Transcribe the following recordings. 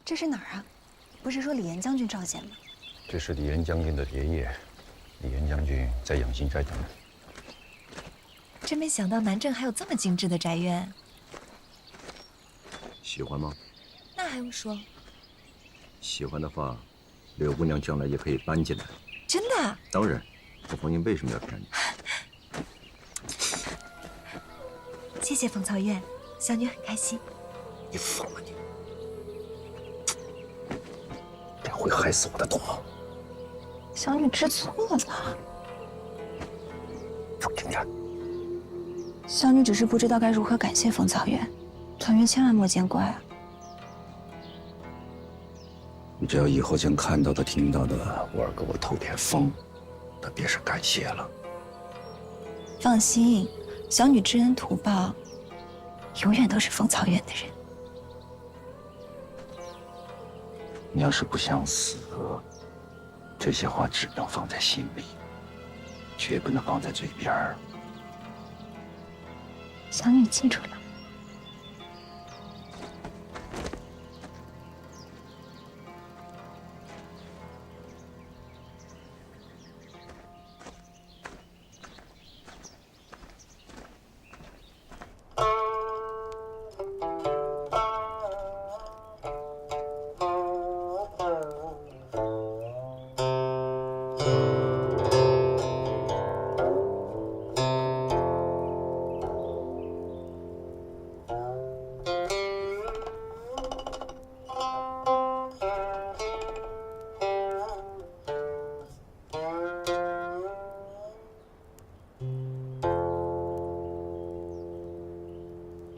这是哪儿啊？不是说李岩将军召见吗？这是李岩将军的蝶叶，李岩将军在养心斋等你。真没想到南郑还有这么精致的宅院。喜欢吗？那还用说？喜欢的话，柳姑娘将来也可以搬进来。真的？当然，我冯英为什么要骗你？谢谢凤草院，小女很开心。你疯了你！这会害死我的头脑。小女知错了。放轻点。小女只是不知道该如何感谢凤草院，草院千万莫见怪啊。你只要以后将看到的、听到的玩给我透点风，那便是感谢了。放心，小女知恩图报，永远都是凤草院的人。你要是不想死，这些话只能放在心里，绝不能放在嘴边儿。小女记住了。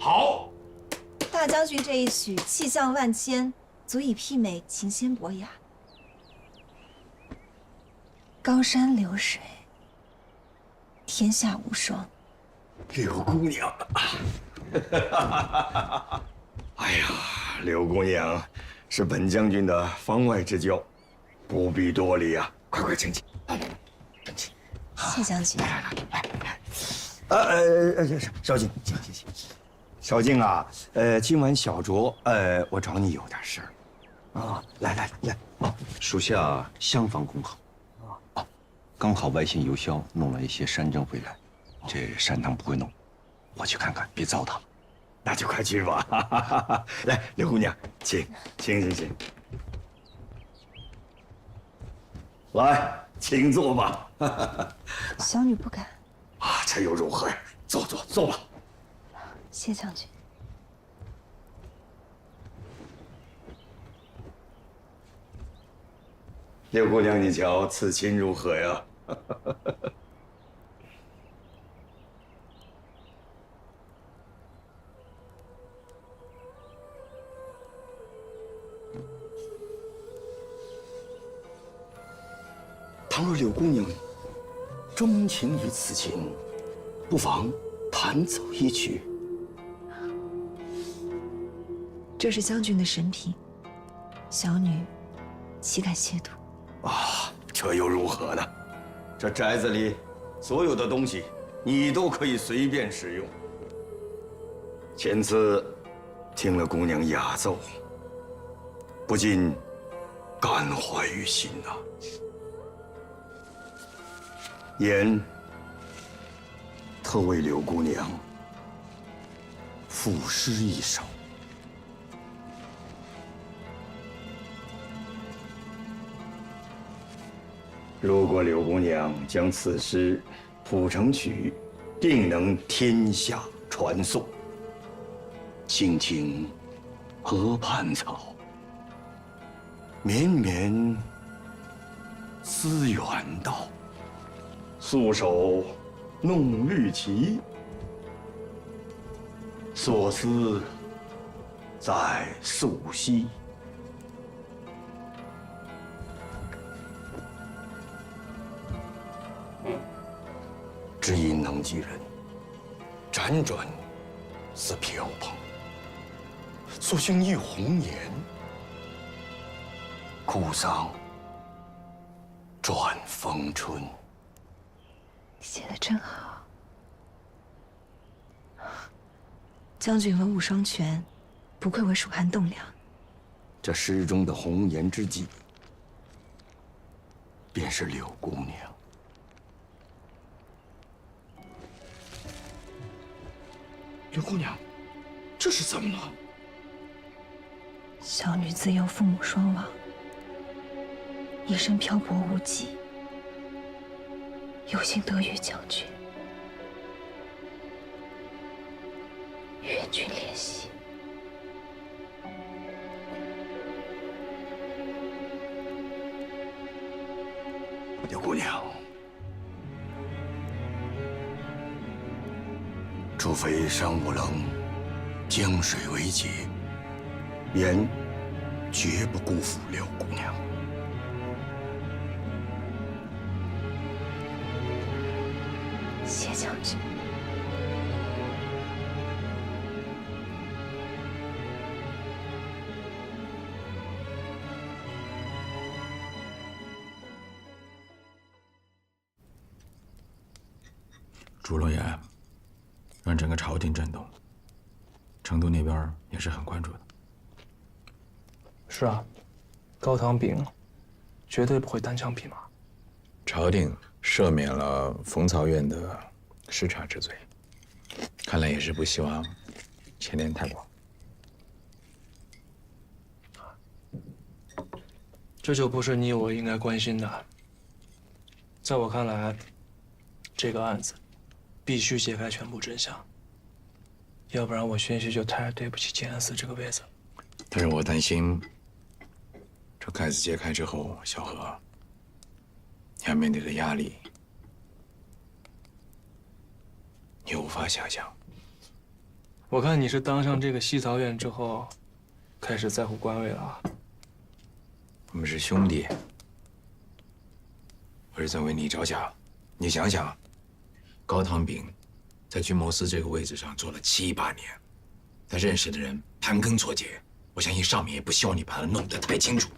好，大将军这一曲气象万千，足以媲美琴仙博雅。高山流水，天下无双。柳姑娘，哎呀，柳姑娘是本将军的方外之交，不必多礼啊！快快请起，来，请起。谢将军。少卿，请。少卿啊，今晚小酌，我找你有点事儿。啊，来，哦，属下厢房恭候。刚好外县邮销弄了一些山珍回来，这山汤不会弄，我去看看，别糟蹋了。那就快去吧。来，柳姑娘，请。来，请坐吧。小女不敢。啊，这又如何呀？坐吧。谢将军。柳姑娘，你瞧此情如何呀？倘若柳姑娘钟情于此情，不妨弹奏一曲。这是将军的神品，小女岂敢亵渎。啊，这又如何呢？这宅子里所有的东西，你都可以随便使用。前次听了姑娘雅奏，不禁感怀于心呐。言特为柳姑娘赋诗一首。如果柳姑娘将此诗谱成曲，定能天下传颂。青青河畔草，绵绵思远道。素手弄绿旗，所思在溯溪。知音能寄人，辗转似飘蓬。所幸一红颜，哭丧转风春。写的真好。将军文武双全，不愧为蜀汉栋梁。这诗中的红颜知己，便是柳姑娘。柳姑娘，这是怎么了？小女自幼父母双亡，一生漂泊无际，有幸得遇将军，愿君怜惜。柳姑娘，除非山无棱，江水为竭，言绝不辜负柳姑娘。谢将军。朱龙言让整个朝廷震动，成都那边也是很关注的。是啊，高堂炳绝对不会单枪匹马。朝廷赦免了冯曹院的失察之罪，看来也是不希望牵连太广。这就不是你我应该关心的。在我看来，这个案子必须揭开全部真相，要不然我兴许就太对不起建安寺这个位子。但是我担心，这盖子揭开之后，小何，你要面对的压力，你无法想象。我看你是当上这个西曹院之后，开始在乎官位了啊。我们是兄弟，我是在为你着想。你想想，高堂炳在军谋司这个位置上做了7、8年，他认识的人盘根错节，我相信上面也不希望你把他弄得太清楚。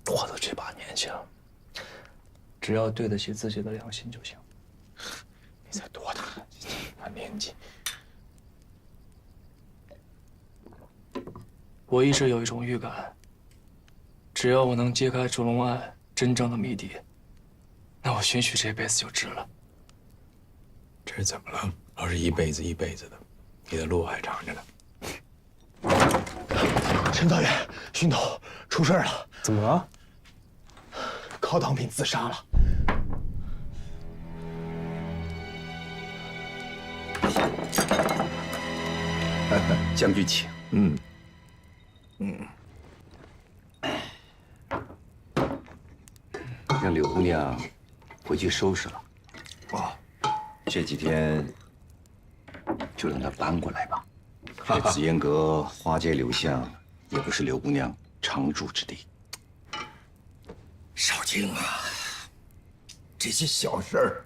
我都这把年纪了，只要对得起自己的良心就行。你才多大？这把年纪。我一直有一种预感，只要我能揭开烛龙案真正的谜底，那我兴许这辈子就值了。这是怎么了？老是一辈子一辈子的，你的路还长着呢。陈导演，训导，出事了！怎么了？高堂炳自杀了。将军请。让柳姑娘回去收拾了。哦，这几天就让她搬过来吧。这紫烟阁花街柳巷也不是柳姑娘常住之地。少卿啊，这些小事儿，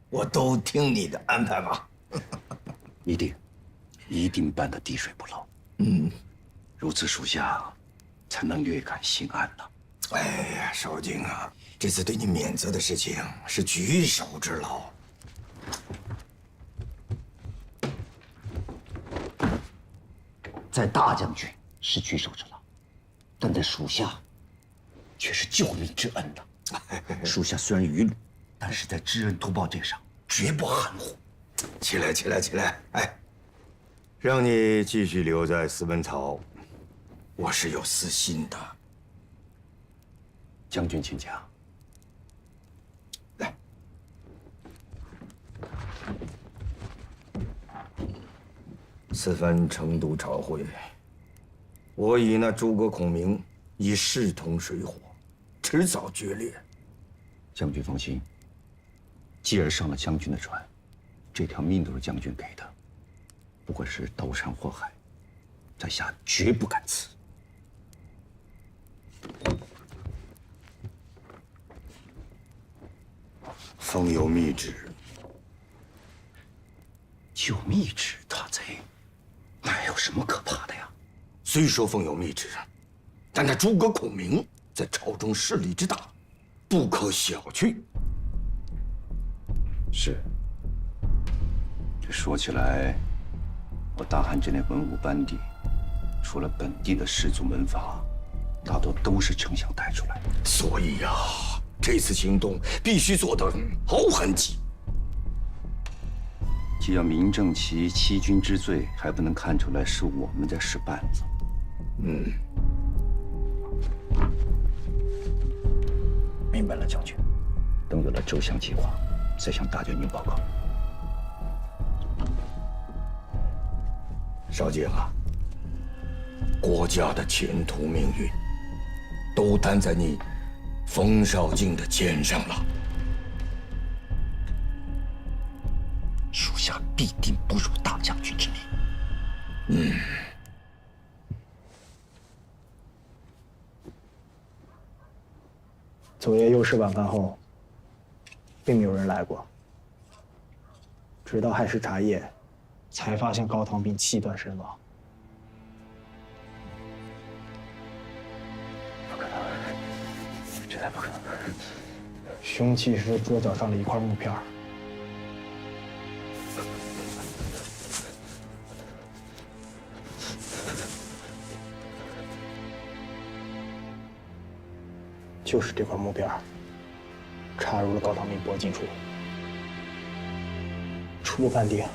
我都听你的安排吧。一定办得滴水不漏。如此属下才能略感心安呢。哎呀，少卿啊，这次对你免责的事情是举手之劳。在大将军是举手之劳，但在属下却是救命之恩呐。属下虽然愚鲁，但是在知恩图报这上绝不含糊。起来，起来，起来！哎，让你继续留在司文曹，我是有私心的。将军请讲。来，此番成都朝会，我以那诸葛孔明已势同水火，迟早决裂。将军放心，继而上了将军的船，这条命都是将军给的，不管是刀山火海，在下绝不敢辞。封有密旨，就密旨他贼，哪有什么可怕的呀？虽说封有密旨，但那诸葛孔明在朝中势力之大，不可小觑。是。这说起来，我大汉这类文武班底除了本地的氏族门阀，大多都是丞相带出来的。所以呀，这次行动必须做得毫无痕迹。既要明正其欺君之罪，还不能看出来是我们在使绊子。明白了，将军。等有了周详计划，再向大将军报告。少杰啊，国家的前途命运都担在你冯绍敬的肩上了。属下必定不辱大将军之命。昨夜右氏晚饭后，并没有人来过，直到亥时茶叶，才发现高唐并气断身亡。不可能，绝对不可能！凶器是桌角上的一块木片。就是这块木片，插入了高唐明脖颈处。初步判定，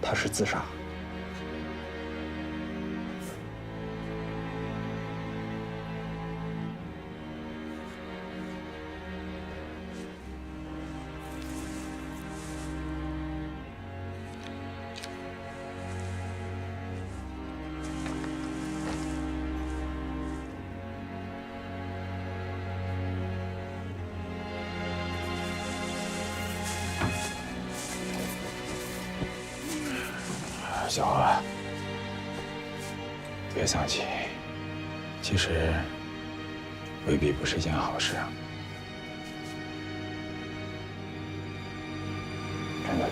他是自杀。小何，别丧气，其实未必不是一件好事啊。真的。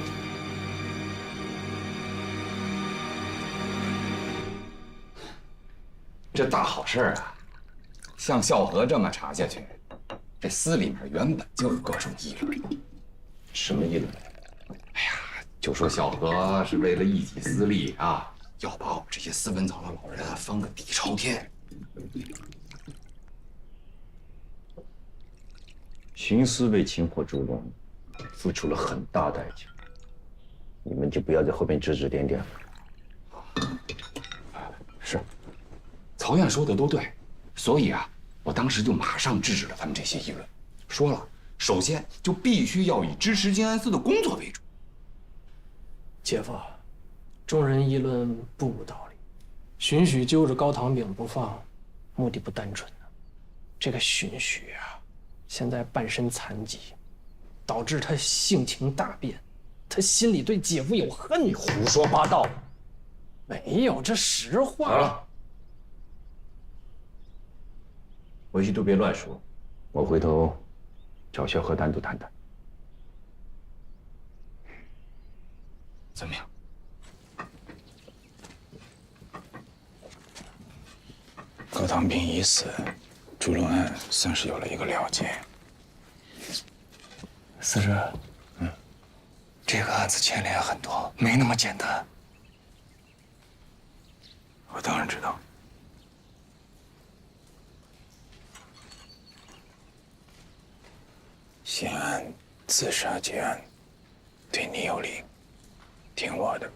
这大好事啊！像孝和这么查下去，这司里面原本就有各种议论。什么议论？就说小和是为了一己私利啊，要把我们这些私本草的老人分个底朝天。徇私为擒获朱龙，付出了很大代价，你们就不要在后面指指点点了。是，曹院说的都对，所以啊，我当时就马上制止了他们这些议论，说了，首先就必须要以支持静安寺的工作为主。姐夫，众人议论不无道理。荀彧揪着高唐炳不放，目的不单纯呢。这个荀彧啊，现在半身残疾，导致他性情大变，他心里对姐夫有恨。你胡说八道！没有，这实话。好了，回去都别乱说，我回头找萧何单独谈谈。怎么样？高唐炳已死，朱龙案算是有了一个了结。司职，这个案子牵连很多，没那么简单。我当然知道。先按自杀结案，对你有利，听我的。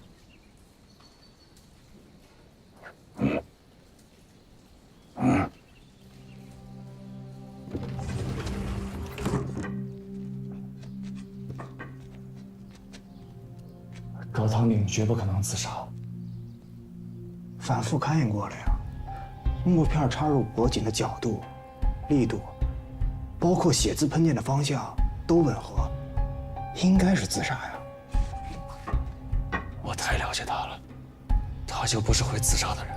高唐炳绝不可能自杀。反复勘验过了呀，木片插入脖颈的角度、力度，包括血渍喷溅的方向都吻合，应该是自杀呀。我太了解他了，他就不是会自杀的人。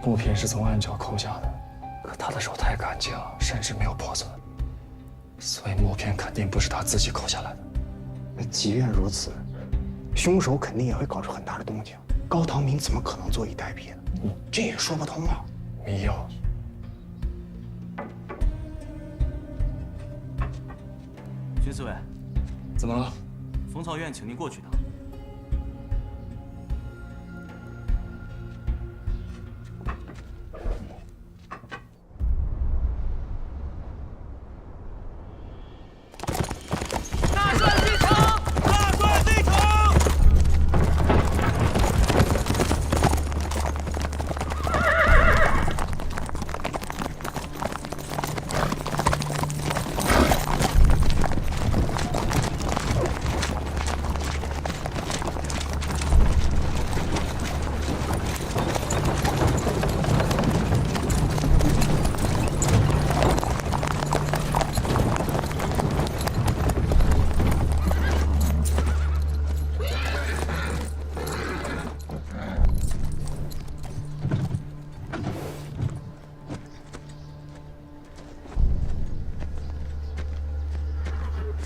木片是从暗角抠下的，可他的手太干净，甚至没有破损，所以木片肯定不是他自己抠下来的。即便如此，凶手肯定也会搞出很大的动静。高唐明怎么可能坐以待毙呢？这也说不通啊！没有。荀司委，怎么了？冯曹院，请您过去的。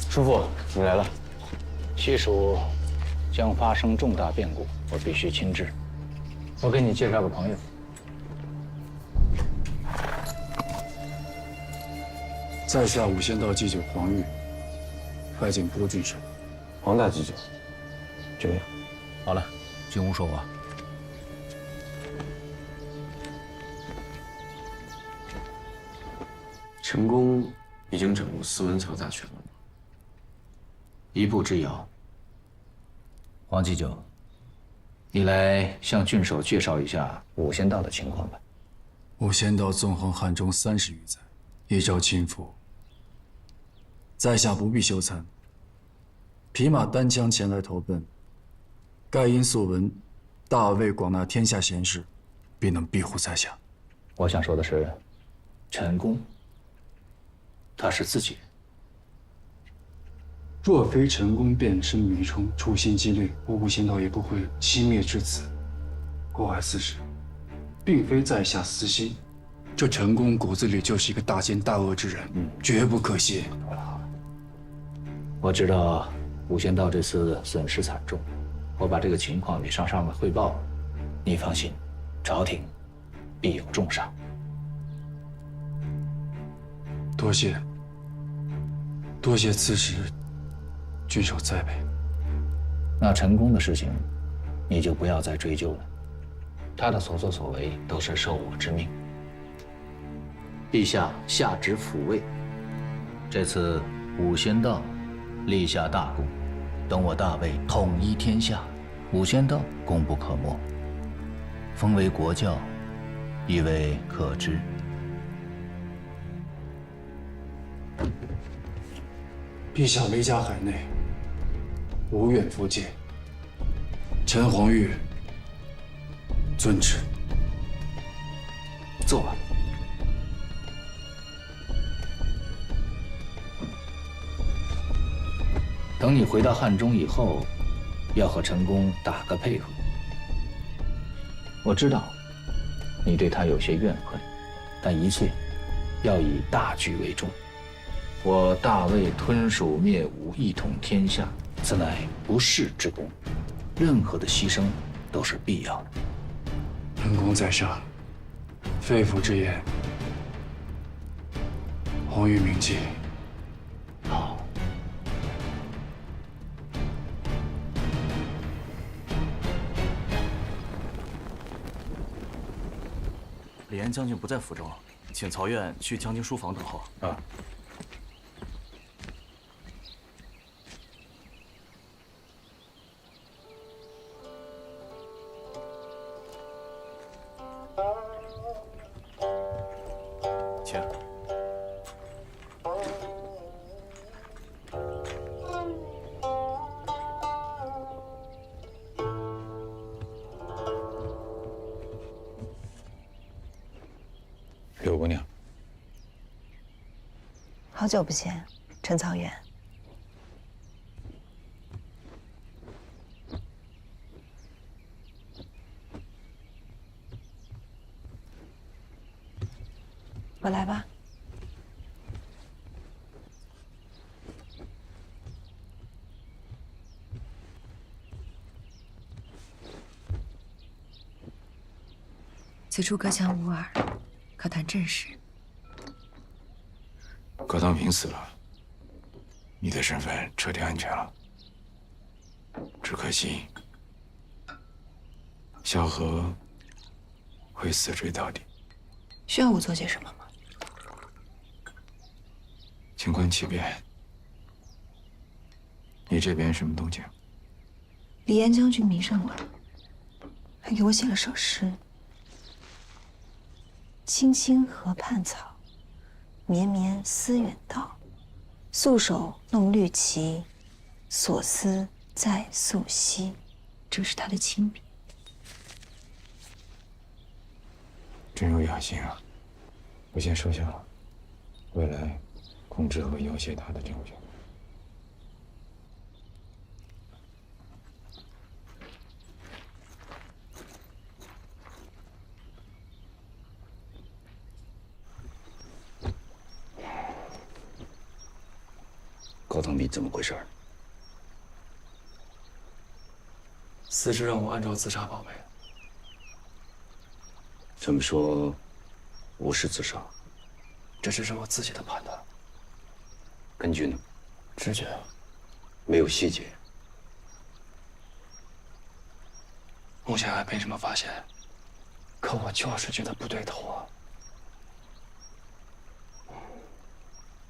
叔父，你来了。西蜀将发生重大变故，我必须亲至。我给你介绍个朋友。在下武仙道祭酒黄玉，拜见波郡守。黄大祭酒，久仰。好了，军无说话。陈宫已经掌握司文曹大权了吗？一步之遥。黄祭酒，你来向郡守介绍一下武仙道的情况吧。武仙道纵横汉中30余载，一朝倾覆。在下不必羞惭，匹马单枪前来投奔，盖因所闻，大魏广纳天下贤士，必能庇护在下。我想说的是，陈宫，他是自己人。若非陈宫变身迷冲，处心积虑，我武仙道也不会轻蔑至此。国外此事，并非在下私心，这陈宫骨子里就是一个大奸大恶之人，绝不可信。我知道武仙道这次损失惨重，我把这个情况也向上面汇报了。你放心，朝廷必有重赏。多谢，多谢此时郡守栽培。那陈宫的事情，你就不要再追究了。他的所作所为都是受我之命。陛下下旨抚慰，这次武仙道立下大功，等我大魏统一天下，武仙道功不可没，封为国教，亦为可知。陛下雷家海内，无远弗届。陈黄玉遵旨。坐吧。等你回到汉中以后，要和陈宫打个配合。我知道你对他有些怨恨，但一切要以大局为重。我大魏吞蜀灭吴，一统天下，此乃不世之功，任何的牺牲都是必要的。陈公在上，肺腑之言，黄玉铭记。好。李岩将军不在府中，请曹院去将军书房等候。啊。请。柳姑娘，好久不见，陈曹院。我来吧。此处隔墙无耳，可谈正事。高堂平死了，你的身份彻底安全了。只可惜，萧何会死追到底。需要我做些什么吗？情况奇变，你这边什么动静？李岩将军迷上我了，还给我写了首诗：青青河畔草，绵绵思远道。素手弄绿旗，所思在素溪。这是他的亲笔。真有雅兴啊！我先收下了，未来控制和要挟他的证据。高堂斌怎么回事？司职让我按照自杀报备。这么说，不是自杀？这只是我自己的判断。根据呢？直觉。没有细节。目前还没什么发现，可我就是觉得不对头啊。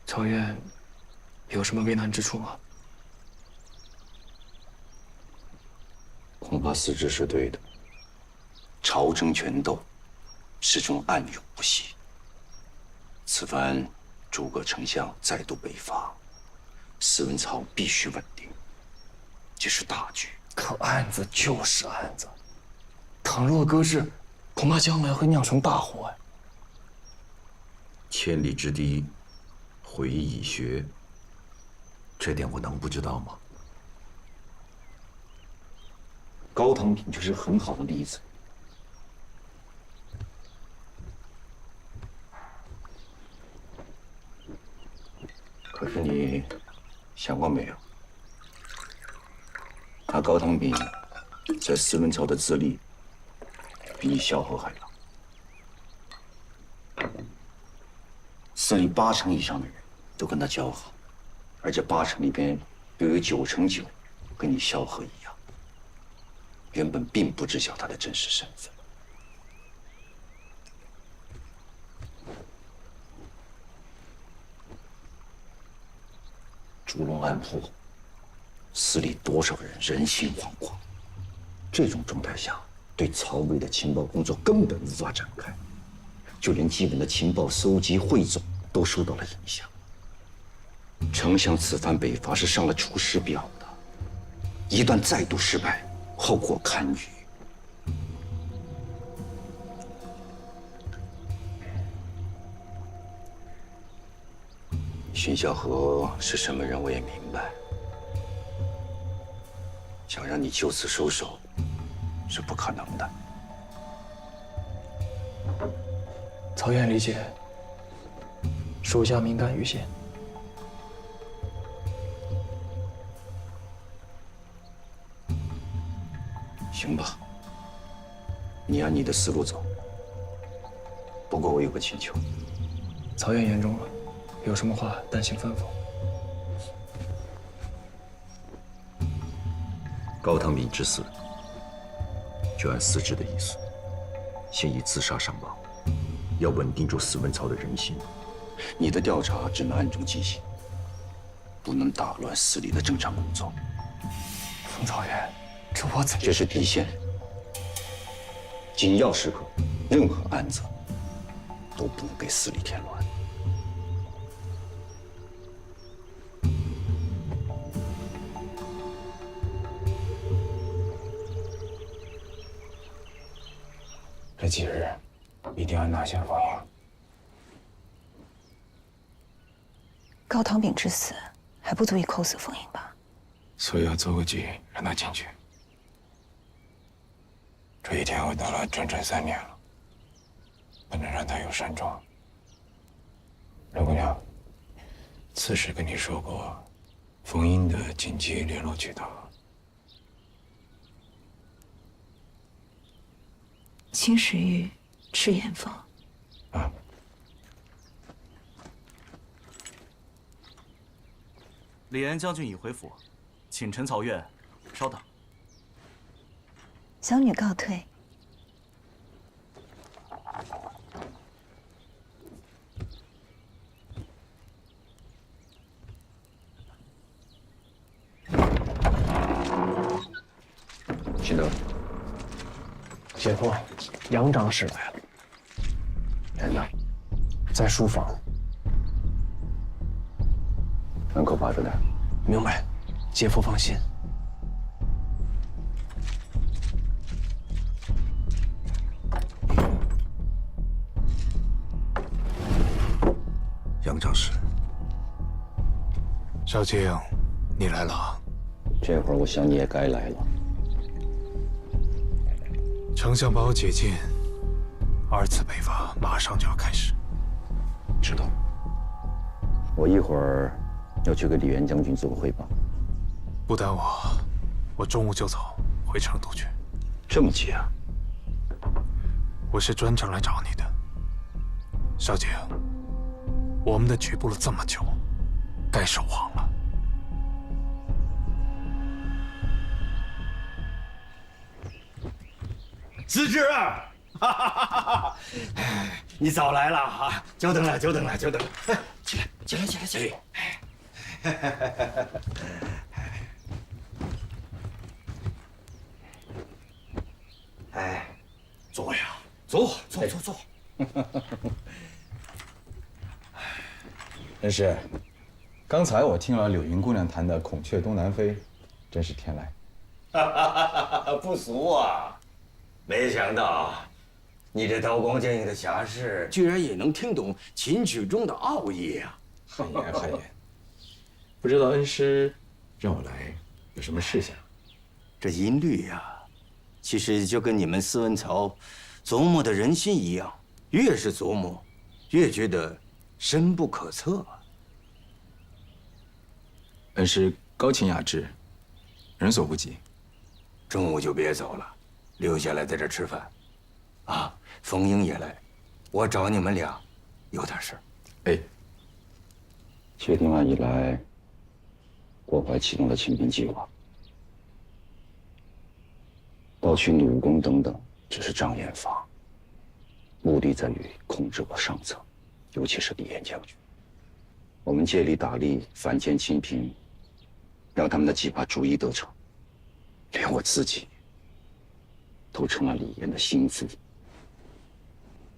曹院有什么为难之处吗？恐怕司职是对的。朝政权斗，始终暗涌不息。此番诸葛丞相再度北伐，司文曹必须稳定，这是大局。可案子就是案子，倘若搁置，恐怕将来会酿成大祸呀。千里之堤，回蚁穴。这点我能不知道吗？高堂炳就是很好的例子。可是你想过没有？他高堂炳在司文曹的资历比你萧何还大，司里80%以上的人都跟他交好，而这80%里边又有99%跟你萧何一样，原本并不知晓他的真实身份。烛龙暗破，司里多少人人心惶惶。这种状态下，对曹魏的情报工作根本无法展开，就连基本的情报搜集汇总都受到了影响。丞相此番北伐是上了出师表的，一旦再度失败，后果堪虞。荀小河是什么人，我也明白。想让你就此收手，是不可能的。曹院理解，属下敏感于心。行吧，你按你的思路走。不过我有个请求。曹院言重了，有什么话但行吩咐。高堂炳之死，就按司职的意思，先以自杀上报，要稳定住司文曹的人心。你的调查只能暗中进行，不能打乱司里的正常工作。冯曹院，这我怎么？这是底线。紧要时刻，任何案子都不能给司里添乱。这几日一定要拿下冯英。高堂炳之死还不足以扣死冯英吧？所以要做个局，让他进去。这一天我等了整整3年了，不能让他有善终。刘姑娘，此事跟你说过，冯英的紧急联络渠道。青石玉，赤焰峰。啊。李岩将军已回府，请陈曹院稍等。小女告退。秦德，姐夫，杨长史来了。人呢？在书房。门口把着点。明白，姐夫放心。杨长史，少卿，你来了。这会儿我想你也该来了。丞相把我解禁，2次北伐马上就要开始。知道。我一会儿要去给李元将军做个汇报。不耽误，我中午就走回成都去。这么急啊？我是专程来找你的，少卿。我们的局布了这么久，该收网了。子之，你早来了啊！久等了，久等了，久等了。起来，起来，起来，起来！哎，坐呀，坐。恩师，刚才我听了柳云姑娘弹的《孔雀东南飞》，真是天籁。不俗啊！没想到，你这刀光剑影的侠士，居然也能听懂琴曲中的奥义啊！汗颜，汗颜。不知道恩师让我来有什么事项？这音律呀，其实就跟你们斯文曹琢磨的人心一样，越是琢磨，越觉得深不可测。恩师高情雅致，人所不及。中午就别走了，留下来在这吃饭。啊，冯英也来，我找你们俩有点事儿。哎，谢定案以来，郭淮启动了清兵计划，盗取弩弓等等，只是障眼法，目的在于控制我上层，尤其是李岩将军。我们借力打力，反间清平，让他们的计划逐一得逞，连我自己都成了李岩的心腹。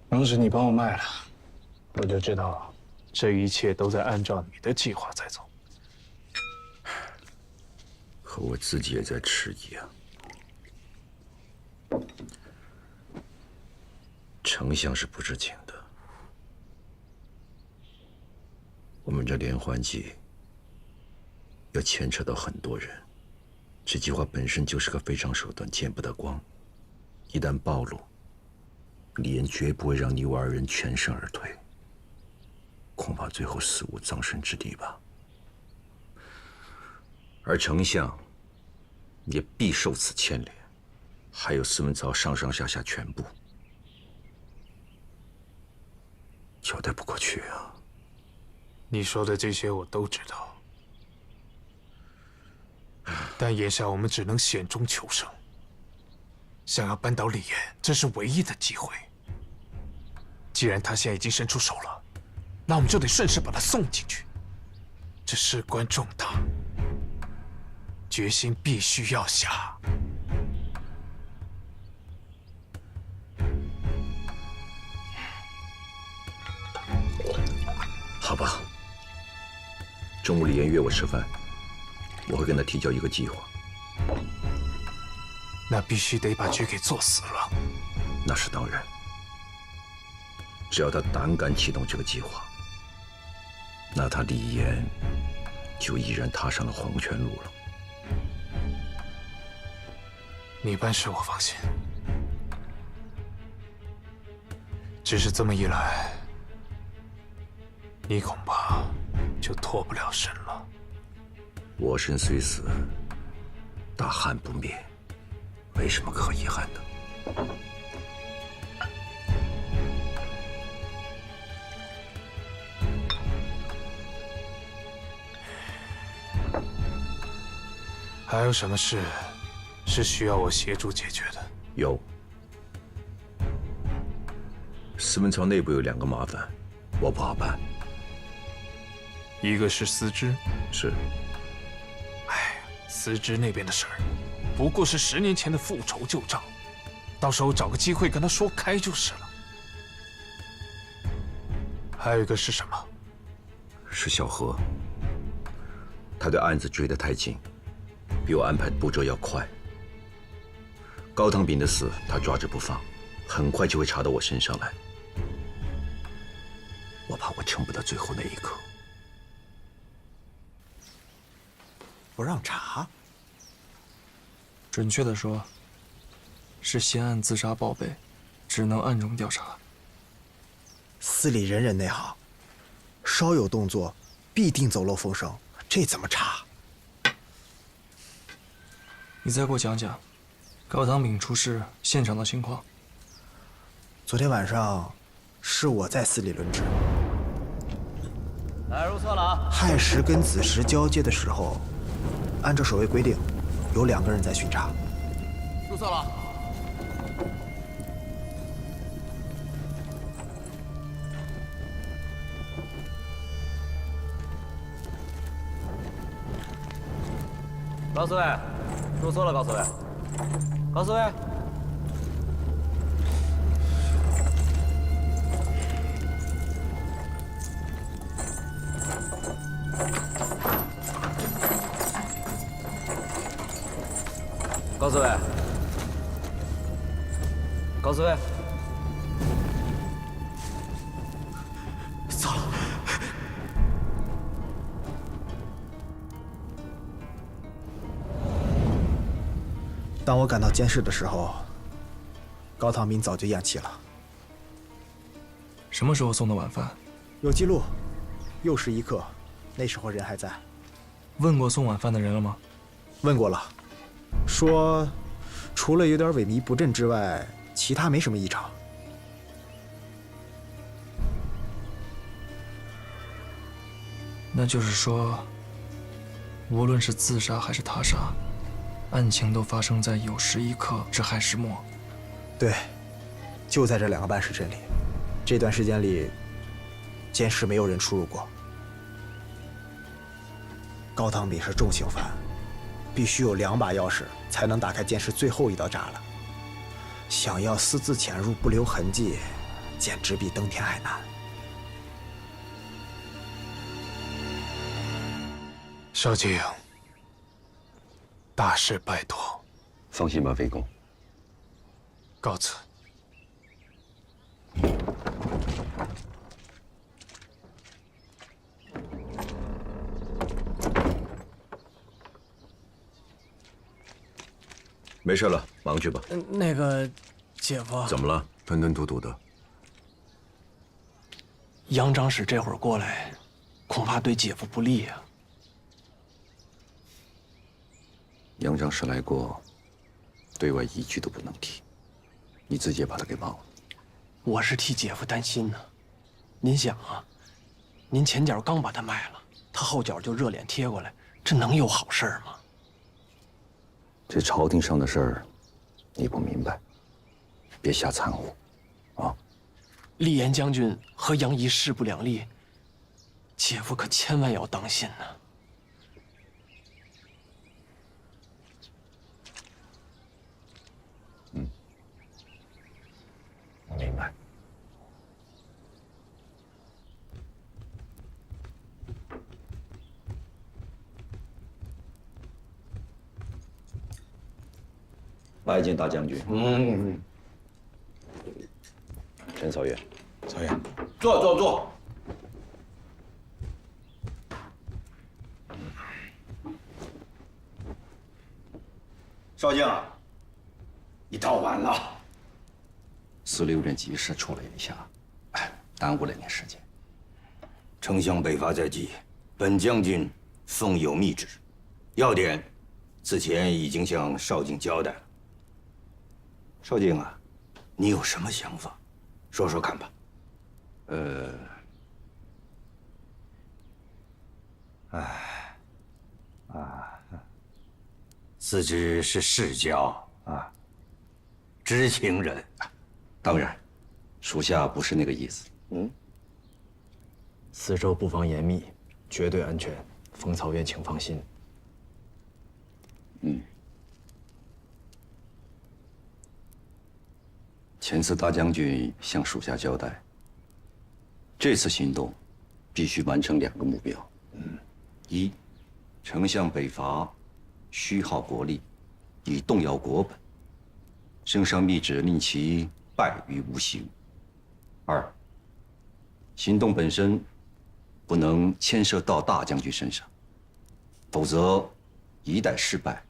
当时你帮我卖了，我就知道这一切都在按照你的计划在走。可我自己也在迟疑啊。丞相是不知情的，我们这连环计要牵扯到很多人，这计划本身就是个非常手段，见不得光。一旦暴露，李岩绝不会让你我2人全身而退，恐怕最后死无葬身之地吧。而丞相也必受此牵连，还有斯文曹上上下下全部，交代不过去啊。你说的这些我都知道，但眼下我们只能险中求胜。想要扳倒李岩，这是唯一的机会。既然他现在已经伸出手了，那我们就得顺势把他送进去。这事关重大，决心必须要下。好吧，中午李岩约我吃饭，我会跟他提交一个计划。那必须得把局给做死了。那是当然，只要他胆敢启动这个计划，那他李岩就毅然踏上了黄泉路了。你办事我放心，只是这么一来，你恐怕就脱不了身了。我身虽死，大汉不灭，没什么可遗憾的。还有什么事是需要我协助解决的？有。司文朝内部有2个麻烦，我不好办。一个是司之，是。哎，司之那边的事儿，不过是10年前的复仇旧账，到时候找个机会跟他说开就是了。还有一个是什么？是小何，他对案子追得太紧，比我安排的步骤要快。高堂炳的死，他抓着不放，很快就会查到我身上来。我怕我撑不到最后那一刻。不让查？准确的说，是先按自杀报备，只能暗中调查。司里人人内行，稍有动作，必定走漏风声，这怎么查？你再给我讲讲高堂炳出事现场的情况。昨天晚上是我在司里轮值。来入册了啊！亥时跟子时交接的时候，按照守卫规定，有2个人在巡查。入册了。高司卫，入册了，高司卫。高司卫。高司卫，高司卫，糟了！当我赶到监室的时候，高堂炳早就咽气了。什么时候送的晚饭？有记录，幼时1刻，那时候人还在。问过送晚饭的人了吗？问过了。说，除了有点萎靡不振之外，其他没什么异常。那就是说，无论是自杀还是他杀，案情都发生在酉时1刻至亥时末。对，就在这2个半时辰里。这段时间里，监室没有人出入过。高堂炳是重刑犯。必须有2把钥匙才能打开监室最后一道栅栏。想要私自潜入不留痕迹，简直比登天还难。少卿，大事拜托。放心吧，魏公。告辞。没事了，忙去吧。那个，姐夫。怎么了？吞吞吐吐的。杨长史这会儿过来，恐怕对姐夫不利呀。杨长史来过，对外一句都不能提，你自己也把他给忘了。我是替姐夫担心呢。您想啊，您前脚刚把他卖了，他后脚就热脸贴过来，这能有好事吗？这朝廷上的事儿，你不明白，别瞎掺和，啊！厉延将军和杨仪势不两立，姐夫可千万要当心呐。我明白。拜见大将军。陈曹远，曹远，坐。少卿，你到晚了。司里有点急事处理一下，耽误了点时间。丞相北伐在即，本将军奉有密旨，要点此前已经向少卿交代了。少卿啊，你有什么想法，说说看吧。自知是世交啊，知情人。当然，属下不是那个意思。四周布防严密，绝对安全。封草院，请放心。前次大将军向属下交代，这次行动必须完成2个目标。一，丞相北伐，虚耗国力，以动摇国本。圣上密旨令其败于无形。2，行动本身不能牵涉到大将军身上，否则一旦失败，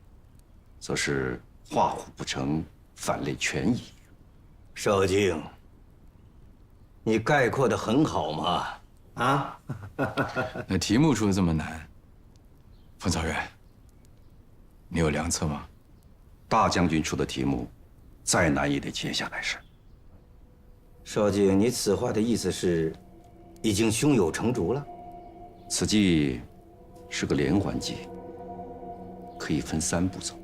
则是画虎不成反类全矣。少卿，你概括得很好嘛！啊，那题目出的这么难，封草院，你有良策吗？大将军出的题目，再难也得接下来审。少卿，你此话的意思是，已经胸有成竹了？此计是个连环计，可以分3步走。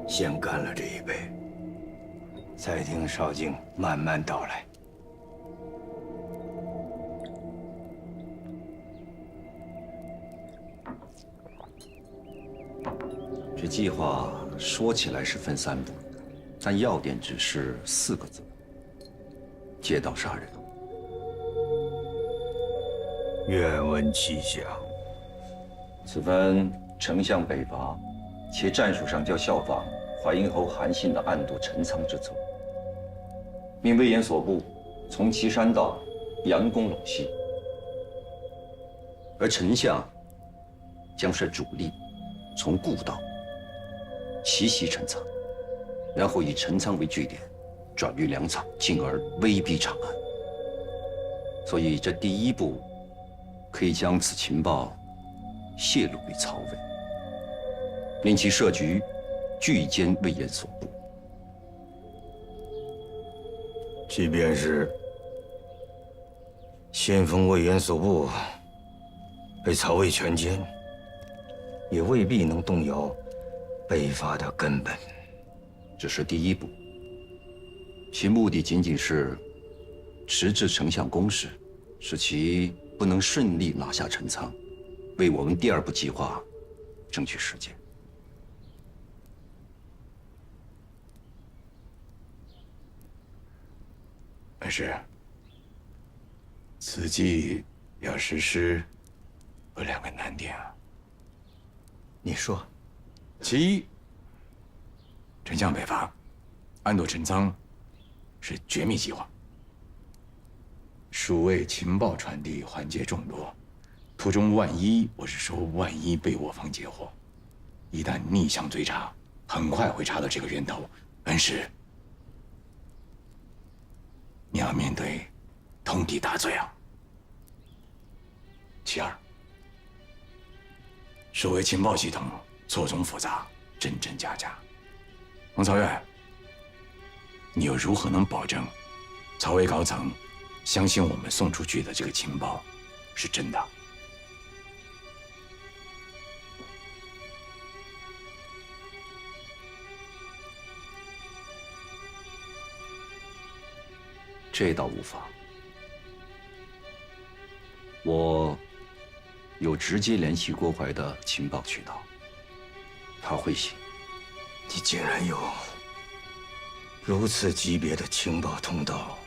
先干了这一杯，再听少卿慢慢道来。这计划说起来是分3步，但要点只是4个字：借刀杀人。愿闻其详。此番丞相北伐，其战术上较效仿淮阴侯韩信的暗度陈仓之策，命魏延所部从岐山道佯攻陇西，而丞相将率主力从故道奇袭陈仓，然后以陈仓为据点，转运粮草，进而威逼长安。所以这第1步，可以将此情报泄露给曹魏，令其设局拒歼魏延所部。即便是先锋魏延所部被曹魏全歼，也未必能动摇北伐的根本。只是第1步，其目的仅仅是迟滞丞相攻势，使其不能顺利拿下陈仓，为我们第2步计划争取时间。但是，此计要实施，有2个难点啊。你说，其一，丞相北伐，暗度陈仓，是绝密计划。蜀魏情报传递环节众多，途中万一被我方截获，一旦逆向追查，很快会查到这个源头。恩师，你要面对通敌大罪啊。其二，蜀魏情报系统错综复杂，真真假假。封曹院，你又如何能保证曹魏高层相信我们送出去的这个情报是真的？这倒无妨，我有直接联系郭淮的情报渠道，他会信。你竟然有如此级别的情报通道，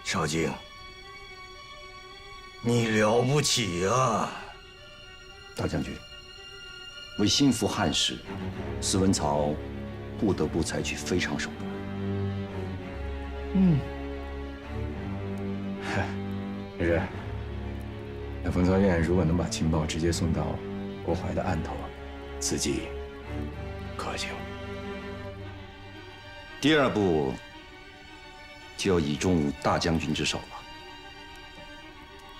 少卿，你了不起啊！大将军，为心服汉室，司文曹不得不采取非常手段。是。那封曹院如果能把情报直接送到郭淮的案头，此计可行。第2步就要倚重大将军之手了。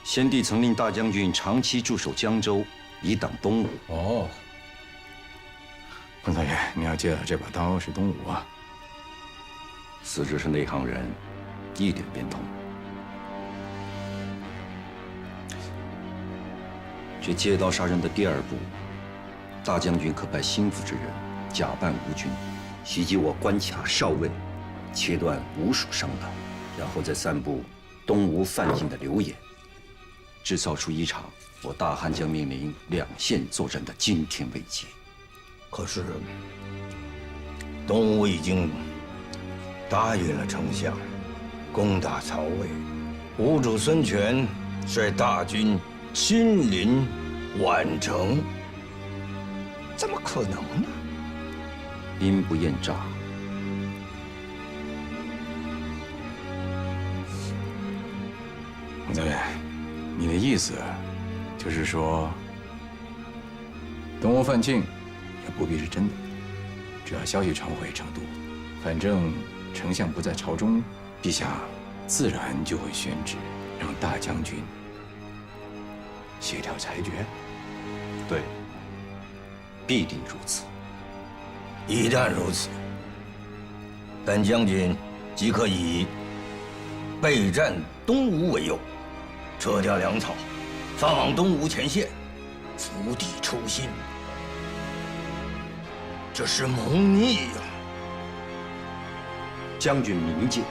先帝曾令大将军长期驻守江州，以挡东吴。哦，封曹院，你要借的这把刀是东吴啊？此职是内行人，一点便通。这借刀杀人的第2步，大将军可派心腹之人假扮吴军，袭击我关卡哨位，切断吴蜀商道，然后再散布东吴犯境的流言，制造出一场我大汉将面临2线作战的惊天危机。可是，东吴已经答应了丞相，攻打曹魏。吴主孙权率大军亲临宛城，怎么可能呢？兵不厌诈。对，你的意思就是说，东吴犯境也不必是真的，只要消息传回成都，反正丞相不在朝中，陛下自然就会宣旨，让大将军协调裁决。对，必定如此。一旦如此，本将军即可以备战东吴为由，撤掉粮草，发往东吴前线，伏地抽薪。这是谋逆呀！将军明鉴。